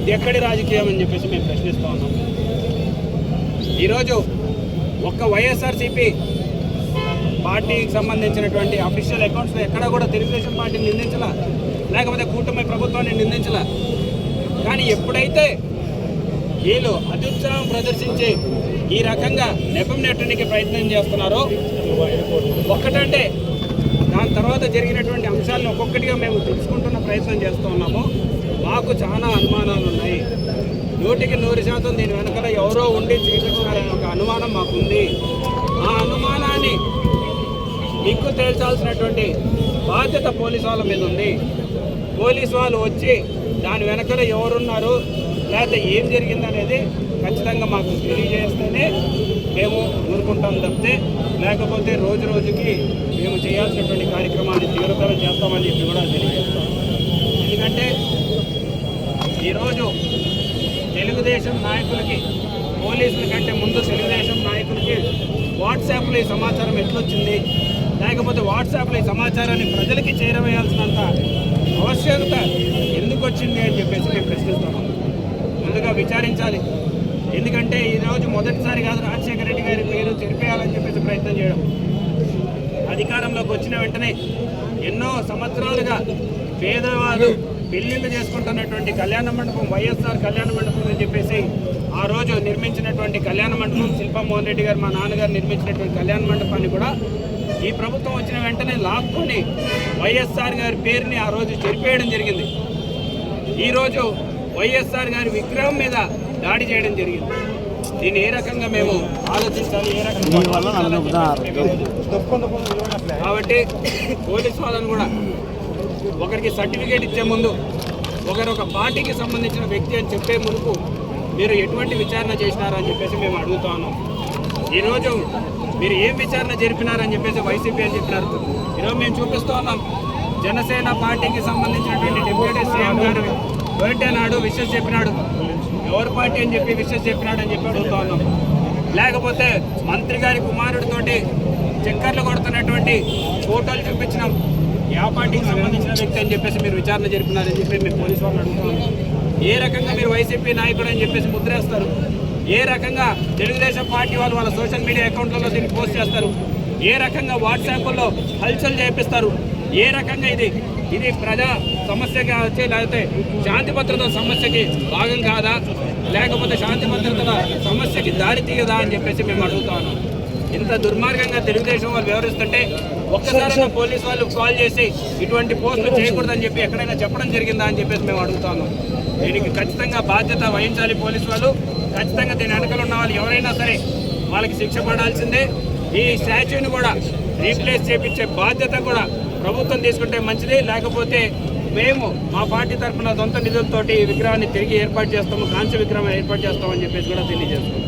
ఇది ఎక్కడి రాజకీయం అని చెప్పేసి మేము ప్రశ్నిస్తూ ఉన్నాం. ఈరోజు ఒక్క వైఎస్ఆర్సీపీ పార్టీకి సంబంధించినటువంటి అఫీషియల్ అకౌంట్స్లో ఎక్కడా కూడా తెలుగుదేశం పార్టీని నిందించలా, లేకపోతే కూటమి ప్రభుత్వాన్ని నిందించలా. కానీ ఎప్పుడైతే వీళ్ళు అత్యుత్సాహం ప్రదర్శించి ఈ రకంగా నెపం నెట్టడానికి ప్రయత్నం చేస్తున్నారో, ఒక్కటంటే దాని తర్వాత జరిగినటువంటి అంశాలను ఒక్కొక్కటిగా మేము తెలుసుకుంటున్న ప్రయత్నం చేస్తూ ఉన్నాము. మాకు చాలా అనుమానాలు ఉన్నాయి. 100% దీని వెనకాల ఎవరో ఉండి చేయించారనే ఒక అనుమానం మాకుంది. ఆ అనుమానాన్ని మీకు తేల్చాల్సినటువంటి బాధ్యత పోలీసు వాళ్ళ మీద ఉంది. పోలీసు వాళ్ళు వచ్చి దాని వెనకాల ఎవరున్నారు, లేకపోతే ఏం జరిగిందనేది ఖచ్చితంగా మాకు తెలియజేస్తేనే మేము ఊరుకుంటాం తప్పితే, లేకపోతే రోజు రోజుకి మేము చేయాల్సినటువంటి కార్యక్రమాన్ని తీవ్రతరం చేస్తామని చెప్పి కూడా తెలియజేస్తాం. ఎందుకంటే ఈరోజు తెలుగుదేశం నాయకులకి, పోలీసుల కంటే ముందు తెలుగుదేశం నాయకులకి వాట్సాప్లో ఈ సమాచారం ఎట్లొచ్చింది, లేకపోతే వాట్సాప్లో ఈ సమాచారాన్ని ప్రజలకి చేరవేయాల్సినంత ఆవశ్యకత ఎందుకు వచ్చింది అని చెప్పేసి మేము ప్రశ్నిస్తున్నాం. ముందుగా విచారించాలి. ఎందుకంటే ఈరోజు మొదటిసారి కాదు రాజశేఖర రెడ్డి గారి పేరు చెరిపేయాలని చెప్పేసి ప్రయత్నం చేయడం. అధికారంలోకి వచ్చిన వెంటనే ఎన్నో సంవత్సరాలుగా పేదవాళ్ళు పెళ్లిళ్ళు చేసుకుంటున్నటువంటి కళ్యాణ మండపం, వైఎస్ఆర్ కళ్యాణ మండపం అని చెప్పేసి ఆ రోజు నిర్మించినటువంటి కళ్యాణ మండపం, శిల్పమోహన్ రెడ్డి గారు మా నాన్నగారు నిర్మించినటువంటి కళ్యాణ మండపాన్ని కూడా ఈ ప్రభుత్వం వచ్చిన వెంటనే లాక్కొని వైఎస్ఆర్ గారి పేరుని ఆ రోజు చెరిపేయడం జరిగింది. ఈరోజు వైఎస్ఆర్ గారి విగ్రహం మీద దాడి చేయడం జరిగింది. దీన్ని ఏ రకంగా మేము ఆలోచించాలి, ఏ రకంగా కాబట్టి పోలీసు వాళ్ళని కూడా ఒకరికి సర్టిఫికేట్ ఇచ్చే ముందు, ఒకరు ఒక పార్టీకి సంబంధించిన వ్యక్తి అని చెప్పే ముందుకు మీరు ఎటువంటి విచారణ చేసినారని చెప్పేసి మేము అడుగుతా ఉన్నాం. ఈరోజు మీరు ఏం విచారణ జరిపినారని చెప్పేసి వైసీపీ అని చెప్పినారు. ఈరోజు మేము చూపిస్తూ ఉన్నాం. జనసేన పార్టీకి సంబంధించినటువంటి డిప్యూటీ సీఎం గారు బర్త్డే నాడు విషెస్ చెప్పినాడు. ఎవరి పార్టీ అని చెప్పి విషెస్ చెప్పినాడు అని చెప్పి అడుగుతా ఉన్నాం. లేకపోతే మంత్రి గారి కుమారుడితోటి చక్కర్లు కొడుతున్నటువంటి ఫోటోలు చూపించినాం. ఆ పార్టీకి సంబంధించిన వ్యక్తి అని చెప్పేసి మీరు విచారణ జరిపినారని చెప్పి మేము పోలీసు వాళ్ళని అడుగుతాం. ఏ రకంగా మీరు వైసీపీ నాయకుడు అని చెప్పేసి ముద్రేస్తారు? ఏ రకంగా తెలుగుదేశం పార్టీ వాళ్ళు వాళ్ళ సోషల్ మీడియా అకౌంట్లలో దీన్ని పోస్ట్ చేస్తారు? ఏ రకంగా వాట్సాప్లో హల్చల్ చేపిస్తారు? ఏ రకంగా ఇది ప్రజా సమస్యగా వచ్చి, లేకపోతే శాంతి భద్రత సమస్యకి భాగం కాదా, లేకపోతే శాంతి భద్రతల సమస్యకి దారి తీయదా అని చెప్పేసి మేము అడుగుతాను. ఇంత దుర్మార్గంగా తెలుగుదేశం వాళ్ళు వ్యవహరిస్తుంటే ఒక్కసారిగా పోలీసు వాళ్ళు కాల్ చేసి ఇటువంటి పోస్టులు చేయకూడదని చెప్పి ఎక్కడైనా చెప్పడం జరిగిందా అని చెప్పేసి మేము అడుగుతాను. దీనికి ఖచ్చితంగా బాధ్యత వహించాలి పోలీసు వాళ్ళు. ఖచ్చితంగా దీని వెనకాల ఉన్న వాళ్ళు ఎవరైనా సరే వాళ్ళకి శిక్ష పడాల్సిందే. ఈ స్టాచ్యూని కూడా రీప్లేస్ చేయించే బాధ్యత కూడా ప్రభుత్వం తీసుకుంటే మంచిది. లేకపోతే మేము మా పార్టీ తరఫున సొంత నిధులతోటి ఈ విగ్రహాన్ని తిరిగి ఏర్పాటు చేస్తాము, కాంస్య విగ్రహం ఏర్పాటు చేస్తామని చెప్పేసి కూడా తెలియజేస్తాము.